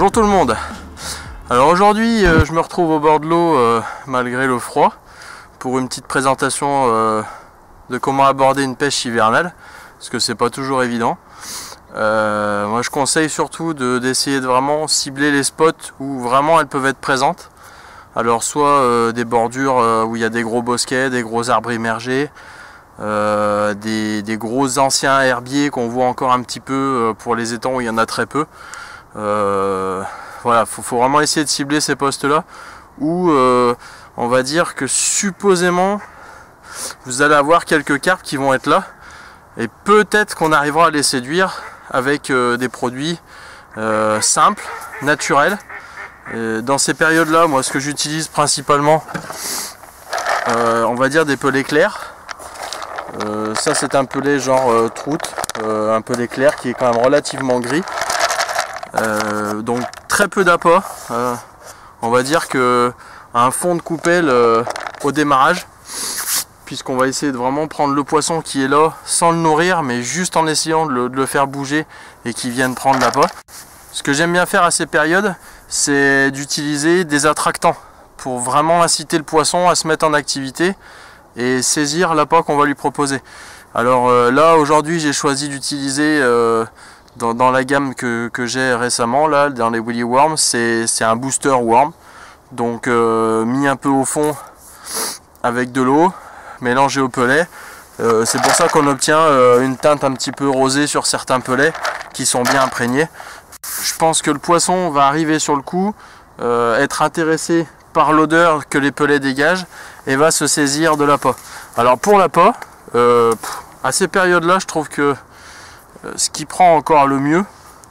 Bonjour tout le monde. Alors aujourd'hui je me retrouve au bord de l'eau malgré le froid pour une petite présentation de comment aborder une pêche hivernale, parce que c'est pas toujours évident. Moi je conseille surtout d'essayer de vraiment cibler les spots où vraiment elles peuvent être présentes. Alors soit des bordures où il y a des gros bosquets, des gros arbres immergés, des gros anciens herbiers qu'on voit encore un petit peu pour les étangs où il y en a très peu. Voilà, faut vraiment essayer de cibler ces postes là où on va dire que supposément vous allez avoir quelques carpes qui vont être là, et peut-être qu'on arrivera à les séduire avec des produits simples, naturels. Et dans ces périodes là, moi ce que j'utilise principalement, on va dire des pelets clairs. Ça c'est un pelet genre troute, un pelet clair qui est quand même relativement gris. Donc très peu d'appât, on va dire que un fond de coupelle au démarrage, puisqu'on va essayer de vraiment prendre le poisson qui est là sans le nourrir, mais juste en essayant de le faire bouger et qu'il vienne prendre l'appât. Ce que j'aime bien faire à ces périodes, c'est d'utiliser des attractants pour vraiment inciter le poisson à se mettre en activité et saisir l'appât qu'on va lui proposer. Alors là aujourd'hui j'ai choisi d'utiliser dans la gamme que j'ai récemment, là, dans les Willy Worms, c'est un booster worm. Donc mis un peu au fond avec de l'eau, mélangé au pelet. C'est pour ça qu'on obtient une teinte un petit peu rosée sur certains pelets qui sont bien imprégnés. Je pense que le poisson va arriver sur le coup, être intéressé par l'odeur que les pelets dégagent et va se saisir de l'appât. Alors pour l'appât, à ces périodes-là, je trouve que ce qui prend encore le mieux,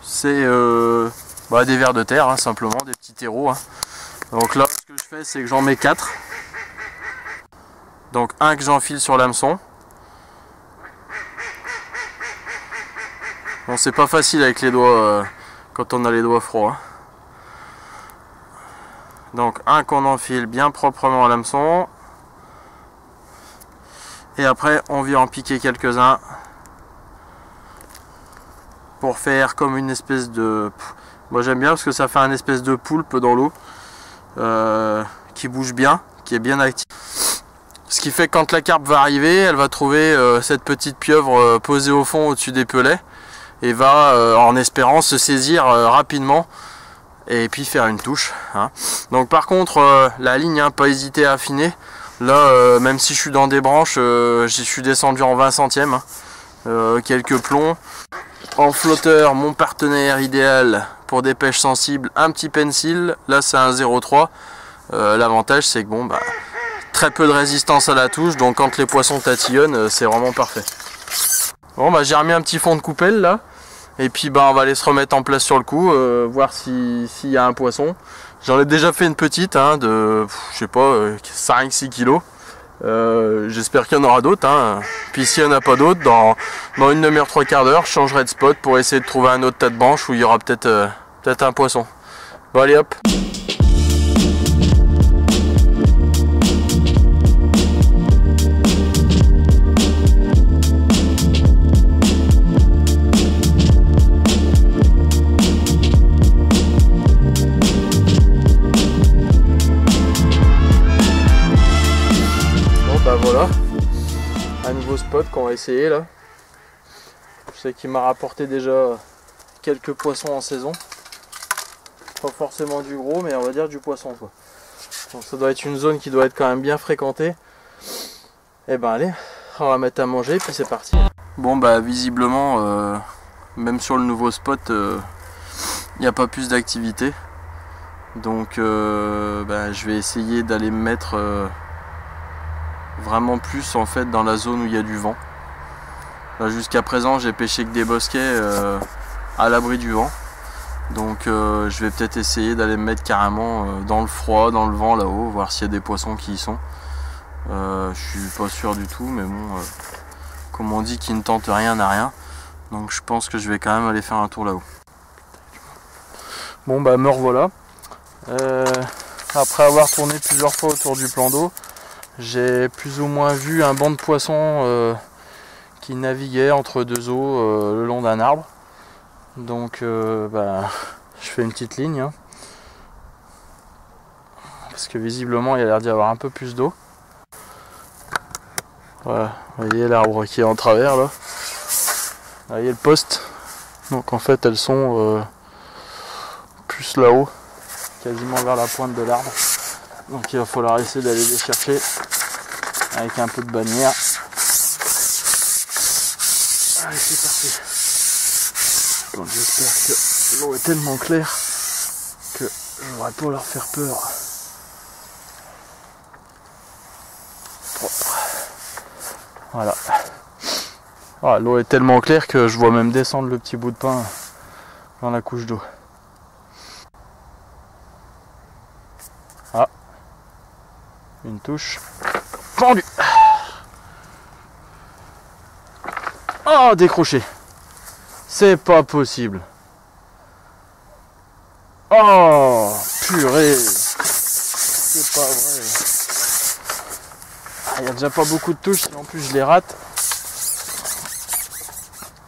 c'est des vers de terre, hein, simplement, des petits terreaux. Hein. Donc là, ce que je fais, c'est que j'en mets 4. Donc un que j'enfile sur l'hameçon. Bon, c'est pas facile avec les doigts quand on a les doigts froids. Hein. Donc un qu'on enfile bien proprement à l'hameçon. Et après, on vient en piquer quelques-uns pour faire comme une espèce de... Moi j'aime bien parce que ça fait un espèce de poulpe dans l'eau qui bouge bien, qui est bien actif. Ce qui fait que quand la carpe va arriver, elle va trouver cette petite pieuvre posée au fond au-dessus des pelets et va en espérant se saisir rapidement et puis faire une touche. Hein. Donc par contre la ligne, hein, pas hésiter à affiner. Là même si je suis dans des branches, j'y suis descendu en 20 centièmes. Hein. Quelques plombs. En flotteur, mon partenaire idéal pour des pêches sensibles, un petit pencil. Là c'est un 0,3. L'avantage c'est que bon, très peu de résistance à la touche, donc quand les poissons tatillonnent, c'est vraiment parfait. Bon j'ai remis un petit fond de coupelle là, et puis on va aller se remettre en place sur le coup, voir s'il y a un poisson. J'en ai déjà fait une petite, hein, de je sais pas 5-6 kilos. J'espère qu'il y en aura d'autres, hein. Puis s'il n'y en a pas d'autres, dans une demi-heure, 3/4 d'heure, je changerai de spot pour essayer de trouver un autre tas de branches où il y aura peut-être un poisson. Bon allez hop. Voilà, un nouveau spot qu'on va essayer là. Je sais qu'il m'a rapporté déjà quelques poissons en saison. Pas forcément du gros, mais on va dire du poisson quoi. Donc ça doit être une zone qui doit être quand même bien fréquentée. Et allez, on va mettre à manger et puis c'est parti. Bon visiblement, même sur le nouveau spot, il n'y a pas plus d'activité. Donc je vais essayer d'aller me mettre vraiment plus en fait dans la zone où il y a du vent. Jusqu'à présent j'ai pêché que des bosquets à l'abri du vent, donc je vais peut-être essayer d'aller me mettre carrément dans le froid, dans le vent là-haut, voir s'il y a des poissons qui y sont. Je suis pas sûr du tout, mais bon, comme on dit, qui ne tente rien n'a rien, donc je pense que je vais quand même aller faire un tour là-haut. Bon me revoilà, après avoir tourné plusieurs fois autour du plan d'eau. J'ai plus ou moins vu un banc de poissons qui naviguait entre deux eaux le long d'un arbre. Donc Je fais une petite ligne, hein, parce que visiblement il y a l'air d'y avoir un peu plus d'eau. Voilà, vous voyez l'arbre qui est en travers là. Vous voyez le poste. Donc en fait elles sont plus là-haut, quasiment vers la pointe de l'arbre. Donc il va falloir essayer d'aller les chercher avec un peu de bannière. Allez, c'est parti. Donc j'espère que l'eau est tellement claire que je n'aurai pas leur faire peur. Propre. Voilà. Ah, l'eau est tellement claire que je vois même descendre le petit bout de pain dans la couche d'eau. Ah, une touche pendue. Oh, décroché. C'est pas possible. Oh, purée. C'est pas vrai. Il n'y a déjà pas beaucoup de touches, si en plus je les rate.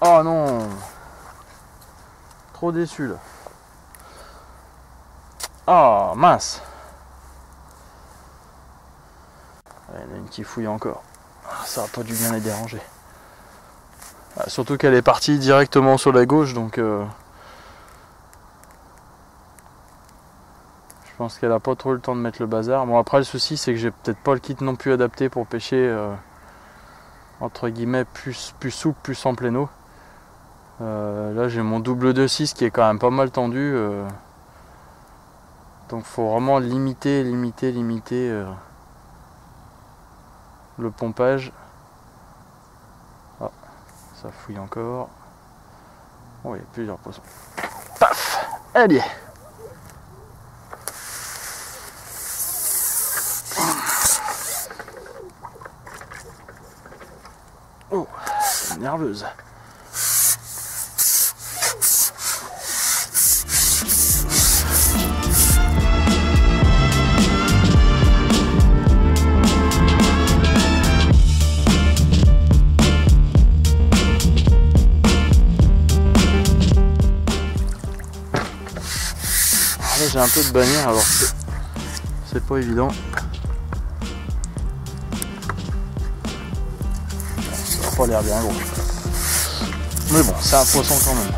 Oh non. Trop déçu là. Oh, mince. Il y en a une qui fouille encore. Ça n'a pas dû bien les déranger. Surtout qu'elle est partie directement sur la gauche, donc je pense qu'elle a pas trop le temps de mettre le bazar. Bon, après le souci c'est que j'ai peut-être pas le kit non plus adapté pour pêcher entre guillemets plus souple, plus en pleine eau. Là j'ai mon double 2.6 qui est quand même pas mal tendu, donc faut vraiment limiter le pompage. Ça fouille encore. Oh, il y a plusieurs poissons. Paf! Allez! Oh, c'est nerveuse. J'ai un peu de bannière alors que c'est pas évident. Ça n'a pas l'air bien gros. Mais bon, c'est un poisson quand même.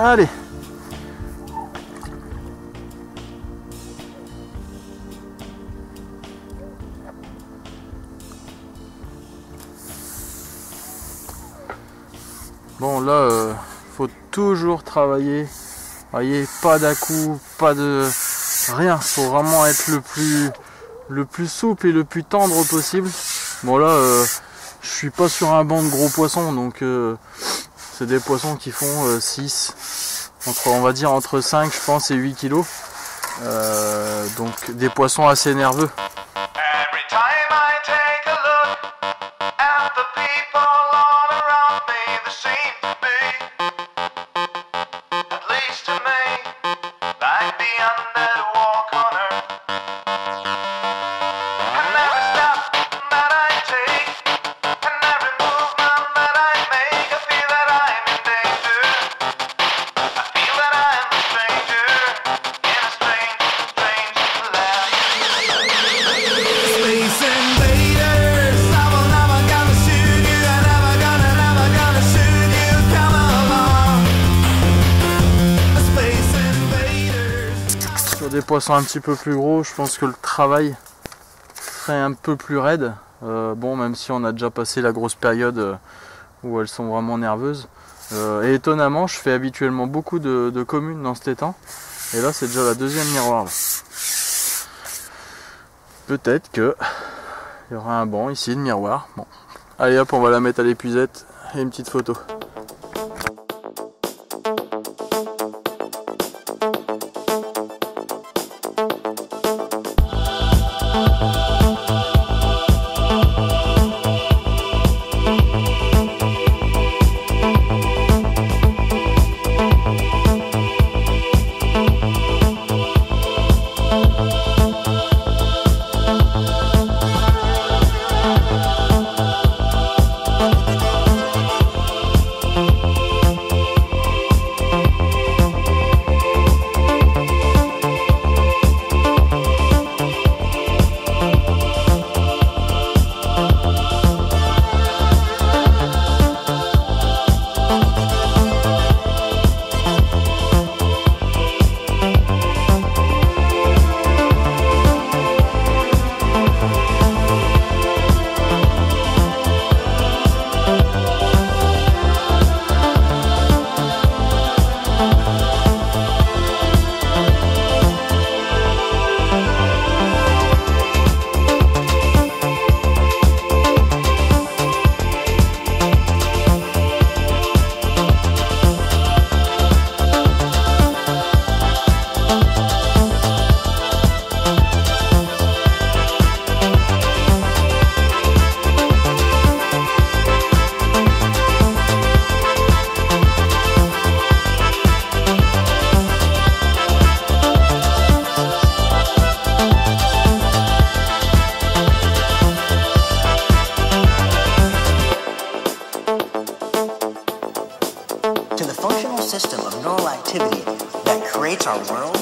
Allez. Bon là, faut toujours travailler. Vous voyez, pas d'à-coups, pas de rien. Faut vraiment être le plus souple et le plus tendre possible. Bon là, je suis pas sur un banc de gros poissons, donc c'est des poissons qui font 6, on va dire entre 5 je pense et 8 kilos. Donc des poissons assez nerveux. Des poissons un petit peu plus gros, je pense que le travail serait un peu plus raide. Bon, même si on a déjà passé la grosse période où elles sont vraiment nerveuses. Et étonnamment, je fais habituellement beaucoup de communes dans cet étang. Et là, c'est déjà la deuxième miroir. Peut-être que il y aura un banc ici, le miroir. Bon, allez hop, on va la mettre à l'épuisette et une petite photo. To the functional system of neural activity that creates our world,